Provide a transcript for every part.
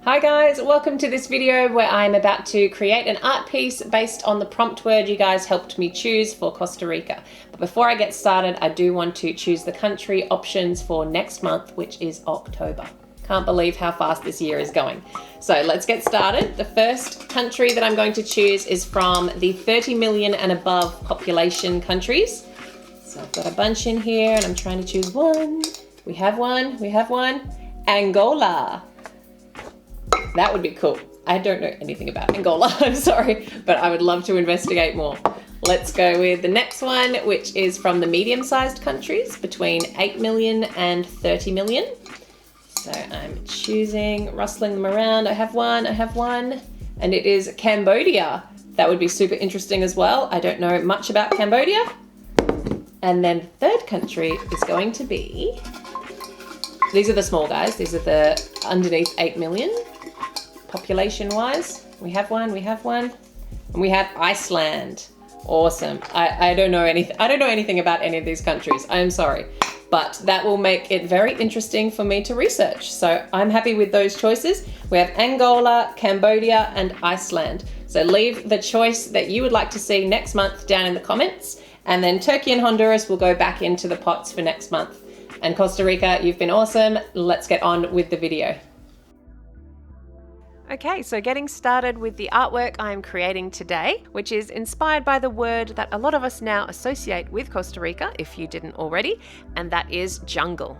Hi guys, welcome to this video where I'm about to create an art piece based on the prompt word you guys helped me choose for Costa Rica. But before I get started, I do want to choose the country options for next month, which is October. Can't believe how fast this year is going. So let's get started. The first country that I'm going to choose is from the 30 million and above population countries. So I've got a bunch in here and I'm trying to choose one. We have one. Angola. That would be cool. I don't know anything about Angola, I'm sorry, but I would love to investigate more. Let's go with the next one, which is from the medium-sized countries between 8 million and 30 million. So I'm choosing, rustling them around. I have one, and it is Cambodia. That would be super interesting as well. I don't know much about Cambodia. And then the third country is going to be, these are the small guys. These are the underneath 8 million. Population-wise, we have one, and we have Iceland. Awesome. I don't know anything about any of these countries. I'm sorry, but that will make it very interesting for me to research. So I'm happy with those choices. We have Angola, Cambodia, and Iceland. So leave the choice that you would like to see next month down in the comments, and then Turkey and Honduras will go back into the pots for next month. And Costa Rica, you've been awesome. Let's get on with the video. Okay, so getting started with the artwork I'm creating today, which is inspired by the word that a lot of us now associate with Costa Rica, if you didn't already, and that is jungle.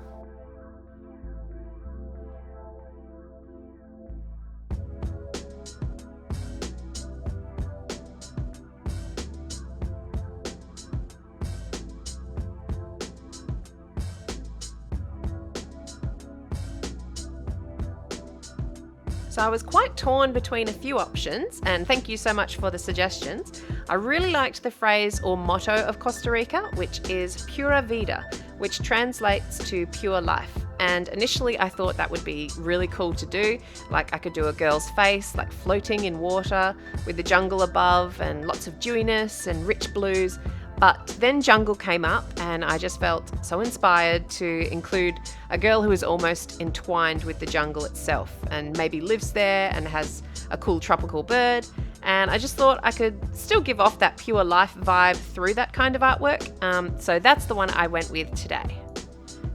So I was quite torn between a few options, and thank you so much for the suggestions. I really liked the phrase or motto of Costa Rica, which is Pura Vida, which translates to pure life. And initially I thought that would be really cool to do. Like I could do a girl's face, like floating in water with the jungle above and lots of dewiness and rich blues. But then jungle came up and I just felt so inspired to include a girl who is almost entwined with the jungle itself and maybe lives there and has a cool tropical bird. And I just thought I could still give off that pure life vibe through that kind of artwork. So that's the one I went with today.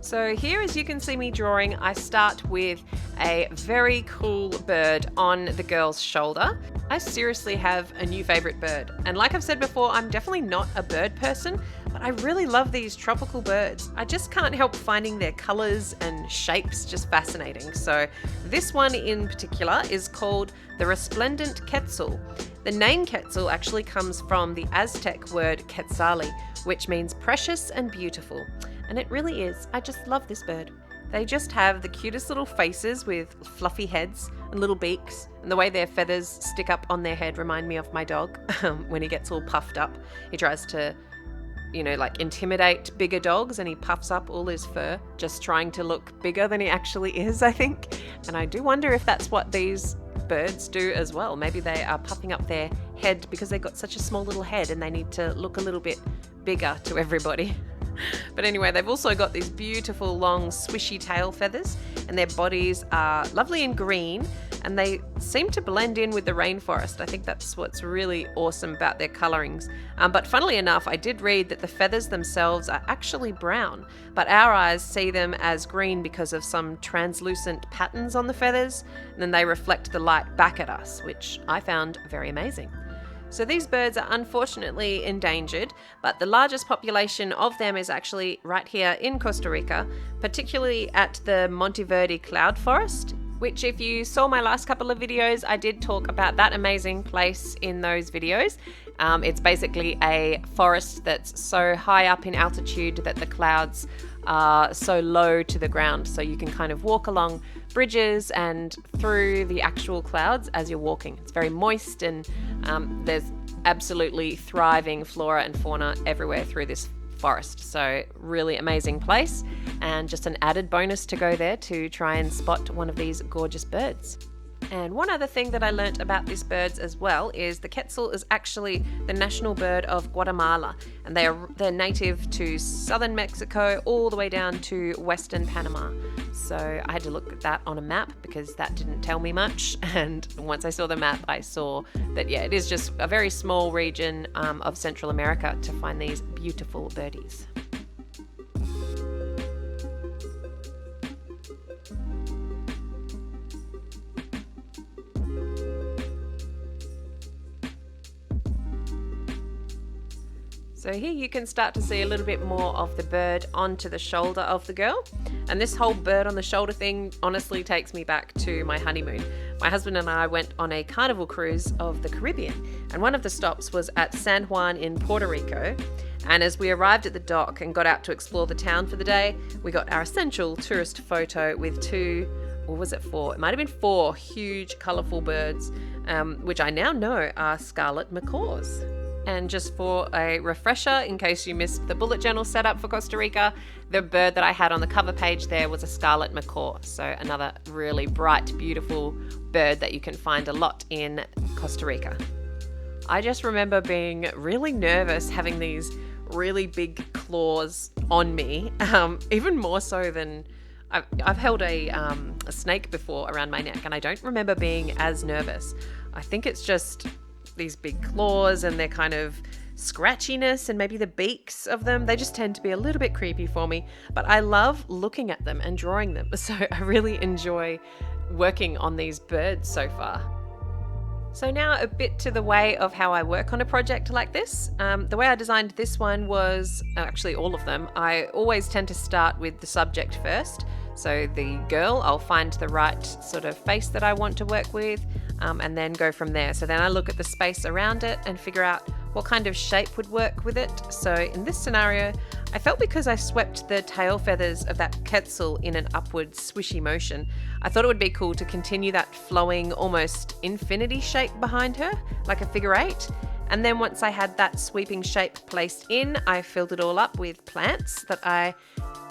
So here, as you can see me drawing, I start with a very cool bird on the girl's shoulder. I seriously have a new favorite bird. And like I've said before, I'm definitely not a bird person, but I really love these tropical birds. I just can't help finding their colors and shapes just fascinating. So this one in particular is called the resplendent quetzal. The name quetzal actually comes from the Aztec word quetzali, which means precious and beautiful. And it really is. I just love this bird. They just have the cutest little faces with fluffy heads and little beaks, and the way their feathers stick up on their head remind me of my dog. When he gets all puffed up, he tries to, like intimidate bigger dogs, and he puffs up all his fur, just trying to look bigger than he actually is, I think. And I do wonder if that's what these birds do as well. Maybe they are puffing up their head because they've got such a small little head and they need to look a little bit bigger to everybody. But anyway, they've also got these beautiful long swishy tail feathers, and their bodies are lovely and green, and they seem to blend in with the rainforest. I think that's what's really awesome about their colorings. But funnily enough, I did read that the feathers themselves are actually brown, but our eyes see them as green because of some translucent patterns on the feathers, and then they reflect the light back at us, which I found very amazing. So these birds are unfortunately endangered, but the largest population of them is actually right here in Costa Rica, particularly at the Monteverde cloud forest, which if you saw my last couple of videos, I did talk about that amazing place in those videos. It's basically a forest that's so high up in altitude that the clouds are so low to the ground, so you can kind of walk along bridges and through the actual clouds as you're walking. It's very moist, and there's absolutely thriving flora and fauna everywhere through this forest. So really amazing place, and just an added bonus to go there to try and spot one of these gorgeous birds. And one other thing that I learnt about these birds as well is the quetzal is actually the national bird of Guatemala, and they're native to southern Mexico all the way down to western Panama. So I had to look at that on a map because that didn't tell me much, and once I saw the map I saw that it is just a very small region of Central America to find these beautiful birdies. So here you can start to see a little bit more of the bird onto the shoulder of the girl. And this whole bird on the shoulder thing honestly takes me back to my honeymoon. My husband and I went on a carnival cruise of the Caribbean, and one of the stops was at San Juan in Puerto Rico. And as we arrived at the dock and got out to explore the town for the day, we got our essential tourist photo with four? It might have been four huge colourful birds, which I now know are scarlet macaws. And just for a refresher, in case you missed the bullet journal setup for Costa Rica, the bird that I had on the cover page there was a scarlet macaw. So another really bright, beautiful bird that you can find a lot in Costa Rica. I just remember being really nervous having these really big claws on me, even more so than I've held a snake before around my neck, and I don't remember being as nervous. I think it's just these big claws and their kind of scratchiness and maybe the beaks of them. They just tend to be a little bit creepy for me, but I love looking at them and drawing them. So I really enjoy working on these birds so far. So now a bit to the way of how I work on a project like this. The way I designed this one was, actually all of them, I always tend to start with the subject first. So the girl, I'll find the right sort of face that I want to work with, and then go from there. So then I look at the space around it and figure out what kind of shape would work with it. So in this scenario, I felt because I swept the tail feathers of that quetzal in an upward swishy motion, I thought it would be cool to continue that flowing, almost infinity shape behind her, like a figure eight. And then once I had that sweeping shape placed in, I filled it all up with plants that I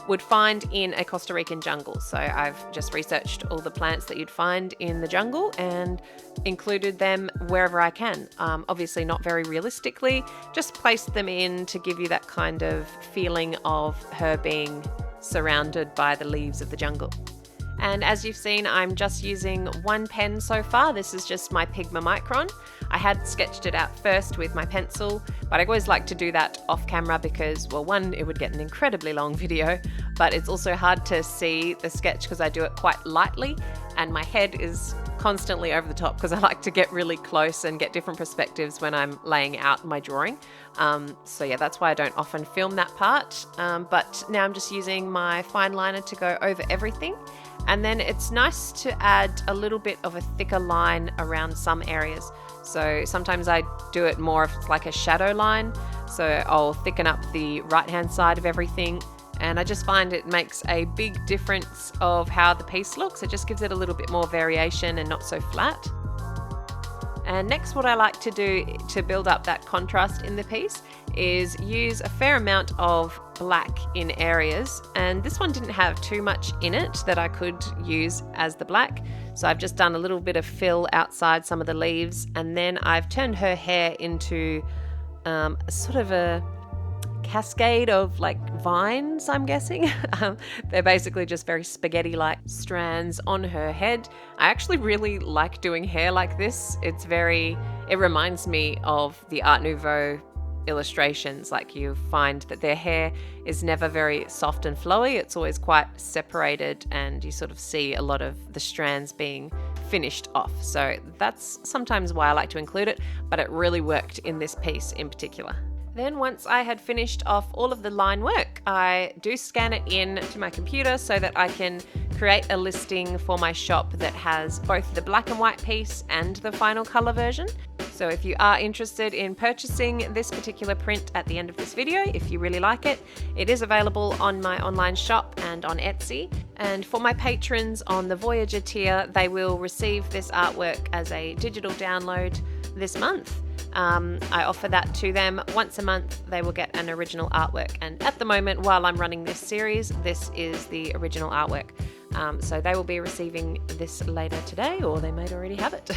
would find in a Costa Rican jungle. So I've just researched all the plants that you'd find in the jungle and included them wherever I can. Obviously not very realistically, just placed them in to give you that kind of feeling of her being surrounded by the leaves of the jungle. And as you've seen, I'm just using one pen so far. This is just my Pigma Micron. I had sketched it out first with my pencil, but I always like to do that off camera because, well, one, it would get an incredibly long video, but it's also hard to see the sketch because I do it quite lightly and my head is constantly over the top because I like to get really close and get different perspectives when I'm laying out my drawing. So yeah, that's why I don't often film that part. But now I'm just using my fine liner to go over everything. And then it's nice to add a little bit of a thicker line around some areas. So sometimes I do it more of like a shadow line. So I'll thicken up the right-hand side of everything. And I just find it makes a big difference of how the piece looks. It just gives it a little bit more variation and not so flat. And next, what I like to do to build up that contrast in the piece is use a fair amount of black in areas. And this one didn't have too much in it that I could use as the black. So I've just done a little bit of fill outside some of the leaves. And then I've turned her hair into sort of a cascade of like vines, I'm guessing. They're basically just very spaghetti-like strands on her head. I actually really like doing hair like this. It reminds me of the Art Nouveau illustrations. Like, you find that their hair is never very soft and flowy. It's always quite separated and you sort of see a lot of the strands being finished off. So that's sometimes why I like to include it, but it really worked in this piece in particular. Then once I had finished off all of the line work, I do scan it in to my computer so that I can create a listing for my shop that has both the black and white piece and the final color version. So if you are interested in purchasing this particular print at the end of this video, if you really like it, it is available on my online shop and on Etsy. And for my patrons on the Voyager tier, they will receive this artwork as a digital download this month. I offer that to them once a month. They will get an original artwork, and at the moment while I'm running this series, this is the original artwork. So they will be receiving this later today, or they might already have it.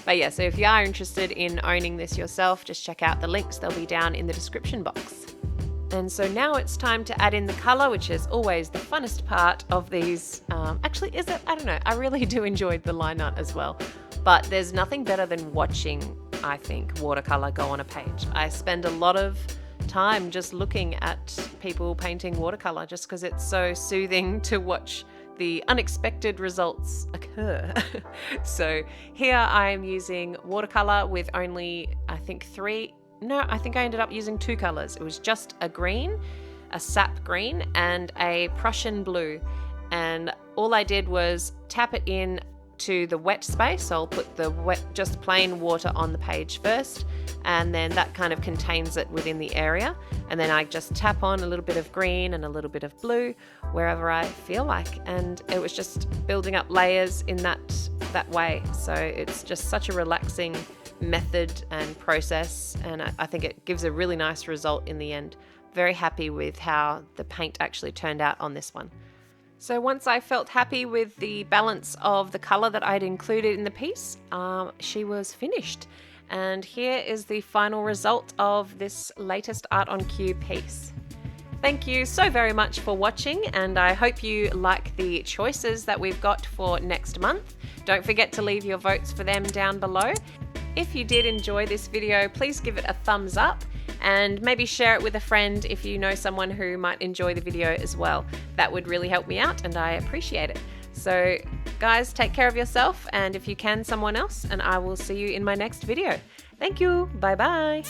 But yeah, so if you are interested in owning this yourself, just check out the links. They'll be down in the description box. And so now it's time to add in the colour, which is always the funnest part of these. Actually, is it? I don't know. I really do enjoy the line art as well. But there's nothing better than watching, I think, watercolour go on a page. I spend a lot of time just looking at people painting watercolour just because it's so soothing to watch the unexpected results occur. So here I am using watercolour with only, I think I think I ended up using 2 colours. It was just a green, a sap green, and a Prussian blue. And all I did was tap it in to the wet space. So I'll put the wet, just plain water on the page first, and then that kind of contains it within the area. And then I just tap on a little bit of green and a little bit of blue wherever I feel like. And it was just building up layers in that way. So it's just such a relaxing method and process, and I think it gives a really nice result in the end. Very happy with how the paint actually turned out on this one. So once I felt happy with the balance of the colour that I'd included in the piece, she was finished. And here is the final result of this latest Art on Cue piece. Thank you so very much for watching, and I hope you like the choices that we've got for next month. Don't forget to leave your votes for them down below. If you did enjoy this video, please give it a thumbs up and maybe share it with a friend if you know someone who might enjoy the video as well. That would really help me out and I appreciate it. So guys, take care of yourself, and if you can, someone else, and I will see you in my next video. Thank you. Bye bye.